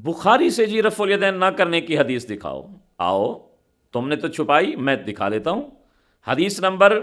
बुखारी से जी रफ़ुल यदैन ना करने की हदीस दिखाओ। आओ, तुमने तो छुपाई, मैं दिखा देता हूँ। हदीस नंबर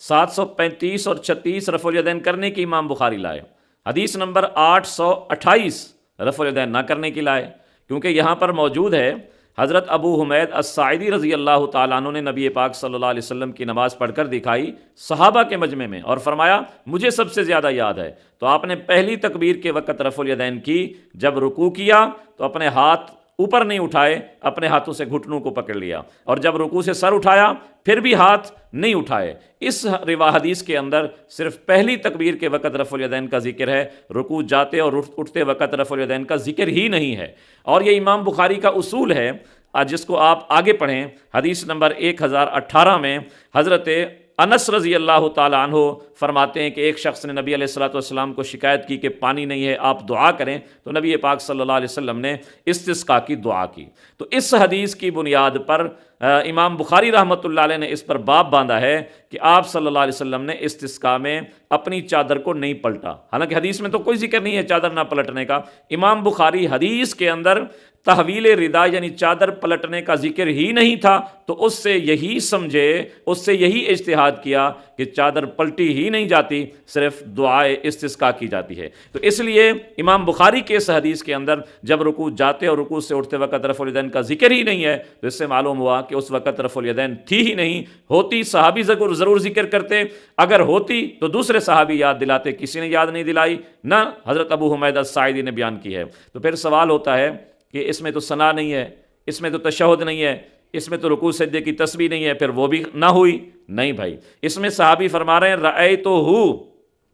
735 और 36 रफ़ुल यदैन करने की इमाम बुखारी लाए। हदीस नंबर 828 रफ़ुल यदैन ना करने की लाए, क्योंकि यहाँ पर मौजूद है हज़रत अबू हुमैद अस्साइदी रज़ी अल्लाह ताला अन्हु ने नबी पाक सल्लल्लाहु अलैहि वसल्लम की नमाज़ पढ़कर दिखाई सहाबा के मजमे में, और फरमाया मुझे सबसे ज़्यादा याद है तो आपने पहली तकबीर के वक़्त रफ़ुल यदैन की, जब रुकू किया तो अपने हाथ ऊपर नहीं उठाए, अपने हाथों से घुटनों को पकड़ लिया, और जब रुकू से सर उठाया फिर भी हाथ नहीं उठाए। इस हदीस के अंदर सिर्फ पहली तकबीर के वक़्त रफ़ुल यदैन का जिक्र है, रुकू जाते और उठते वक़्त रफ़ुल यदैन का जिक्र ही नहीं है। और ये इमाम बुखारी का उसूल है, जिसको आप आगे पढ़ें। हदीस नंबर 1018 में हज़रत अनस रज़ी अल्लाह ताला अन्हु फरमाते हैं कि एक शख्स ने नबी अलैहिस्सलातु वस्सलाम को शिकायत की कि पानी नहीं है, आप दुआ करें, तो नबी पाक सल्लल्लाहु अलैहि वसल्लम ने इस्तिस्का की दुआ की। तो इस हदीस की बुनियाद पर इमाम बुखारी रहमतुल्लाह अलैह ने इस पर बाब बांधा है कि आप सल्लल्लाहु अलैहि वसल्लम ने इस्तिस्का में अपनी चादर को नहीं पलटा। हालांकि हदीस में तो कोई जिक्र नहीं है चादर ना पलटने का। इमाम बुखारी हदीस के अंदर तहवील रिदा यानी चादर पलटने का जिक्र ही नहीं था, तो उससे यही समझे, उससे यही इज्तिहाद किया कि चादर पलटी ही नहीं जाती, सिर्फ दुआए इस्तिस्का की जाती है। तो इसलिए इमाम बुखारी के इस हदीस के अंदर जब रुकू जाते और रुकू से उठते वक़्त रफ़ुल यदैन का जिक्र ही नहीं है, तो इससे मालूम हुआ कि उस वक़्त रफ़ुल यदैन थी ही नहीं। होती सहाबी ज़रूर जिक्र करते, अगर होती तो दूसरे सहाबी याद दिलाते, किसी ने याद नहीं दिलाई, ना हज़रत अबू हुमैद अस्साइदी ने बयान की है। तो फिर सवाल होता है कि इसमें तो सना नहीं है, इसमें तो तशहुद नहीं है, इसमें तो रुकू सजदे की तस्बीह नहीं है, फिर वो भी ना हुई। नहीं भाई, इसमें सहाबी फरमा रहे हैं रअयतुहु,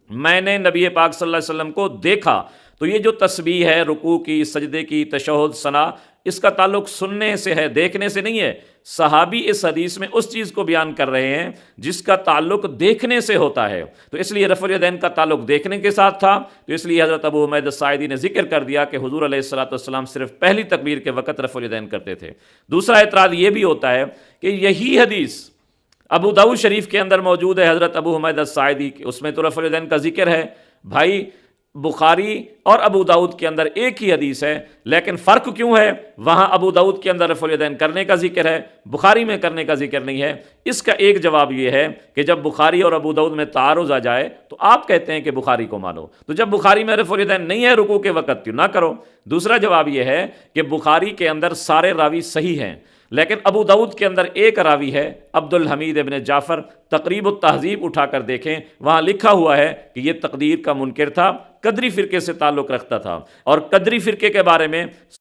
मैंने नबी पाक सल्लल्लाहु अलैहि वसल्लम को देखा। तो ये जो तस्बीह है रुकू की, सजदे की, तशहुद, सना, इसका ताल्लुक सुनने से है, देखने से नहीं है। सहाबी इस हदीस में उस चीज़ को बयान कर रहे हैं जिसका ताल्लुक देखने से होता है, तो इसलिए रफ़ुल यदैन का ताल्लुक देखने के साथ था। तो इसलिए हज़रत अबू हुमैद अस्साइदी ने जिक्र कर दिया कि हुज़ूर अलैहिस्सलातु वस्सलाम सिर्फ पहली तकबीर के वक़्त रफ़ुल यदैन करते थे। दूसरा एतराज़ ये भी होता है कि यही हदीस अबू दाऊद शरीफ के अंदर मौजूद है, हज़रत अबू हुमैद अस्साइदी, उसमें तो रफ़ुल यदैन का जिक्र है। भाई, बुखारी और अबू दाऊद के अंदर एक ही हदीस है, लेकिन फ़र्क क्यों है? वहाँ अबू दाऊद के अंदर रफ़ुल यदैन करने का जिक्र है, बुखारी में करने का जिक्र नहीं है। इसका एक जवाब ये है कि जब बुखारी और अबू दाऊद में तारुज़ आ जाए तो आप कहते हैं कि बुखारी को मानो, तो जब बुखारी में रफ़ुल यदैन नहीं है रुकू के वक़्त, क्यों ना करो। दूसरा जवाब यह है कि बुखारी के अंदर सारे रावी सही हैं, लेकिन अबू दाऊद के अंदर एक रावी है अब्दुल हमीद इब्न जाफ़र। तक़रीब तहज़ीब उठाकर देखें, वहाँ लिखा हुआ है कि ये तकदीर का मुनकिर था, कदरी फ़िरके से ताल्लुक़ रखता था, और कदरी फ़िरके के बारे में